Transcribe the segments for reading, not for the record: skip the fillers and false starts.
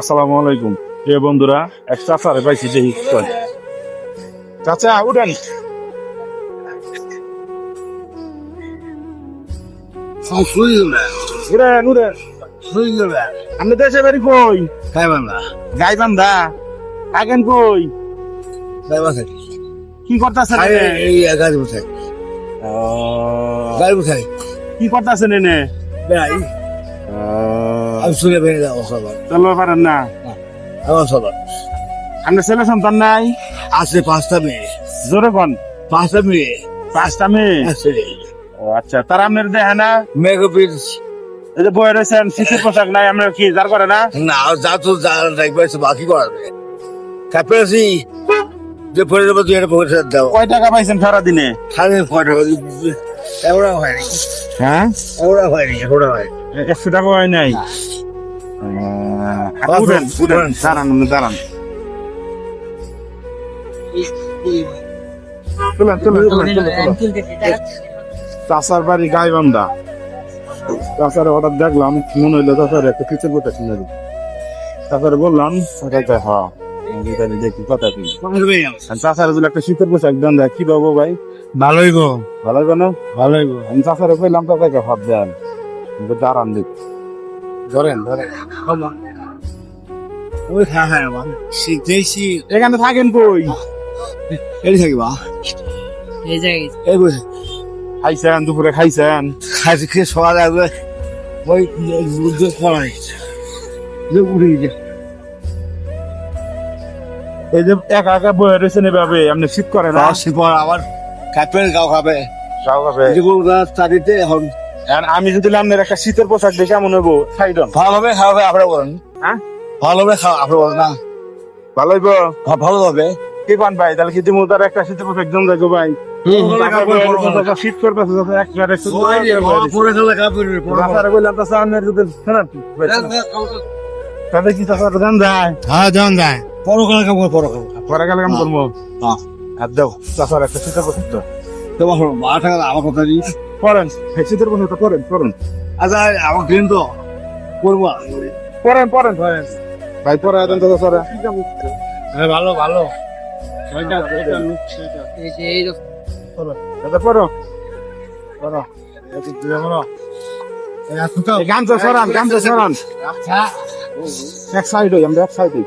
আসসালামু আলাইকুম। এ বন্ধুরা, এক চাচারে পাইছি দেখি কই। চাচা উঠেন। উড়েন উড়েন। আপনি দেশে বাড়ি কই? গাইবান্ধা। থাকেন কই? কি করতেছেন? কি করতেছেন এনে? চলতে পারেন না? আপনার ছেলে সন্তান নাই? আছে 5টা মেয়ে। জোরে কন। 5টা মেয়ে 5টা মেয়ে? ও আচ্ছা, তারা আপনার দেখে না? মেঘপিস এই যে বয়ে রয়েছেন, শীতের পোশাক নাই, আমরা কি যার করে না? না যা তো যা দেখবে বাকি করাবে কাপড়ি যে পরে দেবো তুই এটা পয়সা দাও। কয় টাকা পাইছেন সারাদিনে? সাড়ে 5 এওরা হয়নি, হ্যাঁ এওরা হয়নি, এওরা হয় 100 টাকা হয় নাই। উঠেন উঠেন, দাঁড়ান দাঁড়ান। চলেন চলেন চলেন। চাষার বাড়ি গাইবান্ধা। চাষারে হঠাৎ দেখলাম, মনে হইলো চাষারে একটা কিচেন করতে শুনে দিই। চাষারে বললাম হ্যাঁ দেখি কথা কি চাষারে যদি একটা শীতের পোশাক দেন দেয় কি পাবো ভাই? ভালোই গো, ভালোই কেন? ভালোই গো। আমি চাষারে কইলাম চাচাকে হাত দেন, দাঁড়ান দিক ধরেন ধরেন ওই হ্যাঁ হ্যাঁ শিখতেছি। এখানে থাকেন কই? এই থাকিবা এই জায়গায় এই বসে খাইছেন? দুপুরে খাইছেন? খাইছে খেয়ে সকালে আসবে ওই বুঝতে করাই যে উড়ে যায়। এই যে একা একা বয়ে রয়েছেন এভাবে, আপনি শীত করে না? পর আবার কাপের গাও খাবে যাও খাবে। যেগুলো চারিতে এখন আর আমি যদি আপনার একটা শীতের পোশাক দেখে কেমন হবো? সাইডন ভালোভাবে খাওয়াবে আপনারা বলেন। হ্যাঁ ভালোভাবে খাওয়া আপনারা বলেন না ভালো হইব? ভালো হবে। কি পান ভাই? তাহলে কি তুমি তার একটা শীতের পোশাক জন দেখো ভাই? শীত করতেছে তাদের কি চাষার গান যায়? হ্যাঁ যান যায় পরকালে কাম পরে পরে গেলে কাম করবো। আর দাও চাষার একটা শীতের পোশাক দাও। তোমার টাকা আমার কথা দিই করেন শীতের পোশাকটা করেন করেন। আচ্ছা আমার দিন তো করবো পরেন পরেন পরেন ভাই, পরে দেন তো চাষারা। ভালো ভালো পড়ো গামছা সরান, গামছা সরান। এক সাইড হই, আমরা এক সাইড হই।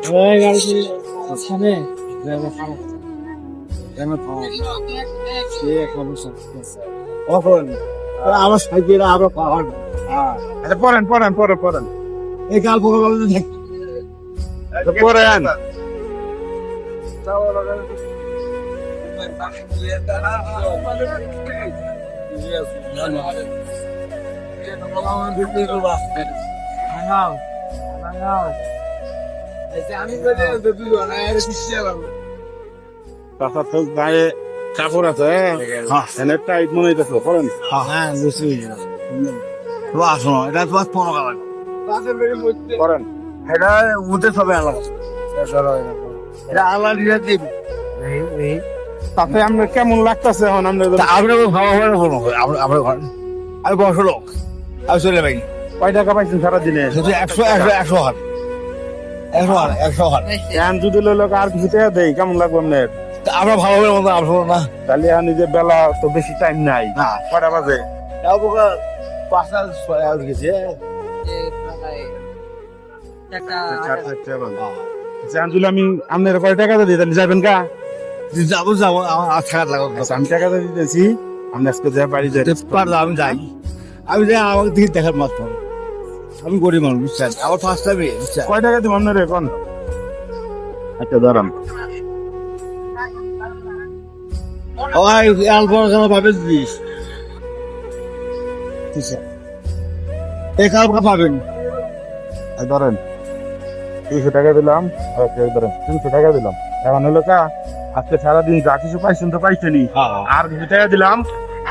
আমার সাইকেল আমরা পাওয়ার আচ্ছা পড়েন পড়েন পরে পড়েন এই কাল পড়েন। চাষার তো গায়ে কাপড় আছে, এনে টাইট মনে হইতেছে। পড়েন। হ্যাঁ বুঝছি আসো এটা তোমার পরকাল পড়েন। এটা উঠে সবে আলাদা এটা আলাদা দিয়ে দিবি তাতে আপনার কেমন লাগতেছে এখন? আপনার আপনার ভালো আপনার ঘর আমি বসো লোক আমি চলে যাই। কয় টাকা পাইছেন সারাদিনে? 100 হাত 100 হাত এখন যদি লোক আর কিছু টাকা দেয় কেমন লাগবে আপনার? আমরা ভালোভাবে মতো আসবো না তাহলে এখন যে বেলা তো বেশি টাইম নাই, না কয়টা বাজে? তাও বোকা 5টা 6 গেছে এখন যদি আমি আপনার কয় টাকা দিই তাহলে যাবেন কা? যাবো যাবো আমার 8 টাকা লাগবে। আমি টাকা দিতেছি, আপনি আজকে যা বাড়ি যাই। আমি যাই আমি যাই আমাকে দিকে দেখার মাত্র আমি গরিব মানুষ বুঝছেন আমার 5টা মেয়ে বুঝছেন। কয় টাকা দিব আপনার এখন? আচ্ছা দাঁড়ান। ওই অল্প পাবেন দিস এই কালকা পাবেন। ধরেন 200 টাকা দিলাম, ধরেন 300 টাকা দিলাম। এখন হলো কা আজকে সারাদিন যা কিছু পাইছেন তো পাইছেনি, আর কিছু টাকা দিলাম।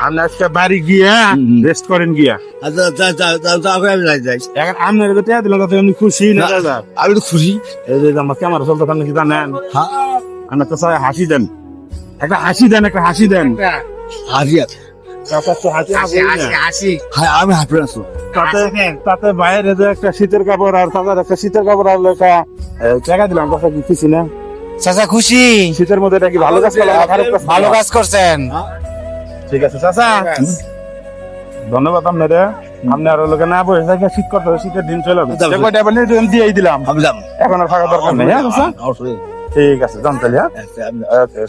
আপনি আজকে বাড়ি গিয়া রেস্ট করেন গিয়া। আচ্ছা আমি যাই এখন আপনার তো টাকা দিলাম, তাতে আপনি খুশি না? আমি তো খুশি। এই যে আমার ক্যামেরা চলতে পারেন কি জানেন? হ্যাঁ আপনার তো সবাই হাসি দেন, একটা হাসি দেন, একটা হাসি দেন। হাজিয়া চাচার তো হাতে আসি আসি আসি হ্যাঁ আমি হাঁটবে আছো তাতে তাতে বাইরে যে একটা শীতের কাপড় আর চাচার একটা শীতের কাপড় আর একটা টাকা দিলাম কথা কি কিছু না চাচা খুশি শীতের মধ্যে এটা কি ভালো কাজ করলাম না খারাপ কাজ করলাম? ভালো কাজ করছেন ঠিক আছে চাচা ধন্যবাদ আপনার আপনি আর লোকে না বসে থাকে শীত করতে হবে, শীতের দিন চলে যাবে যে কয়টা আপনি দিয়েই দিলাম আমি যাম এখন আর ফাঁকা দরকার নেই হ্যাঁ চাচা অবশ্যই ঠিক আছে জান তাহলে হ্যাঁ আমি Okay,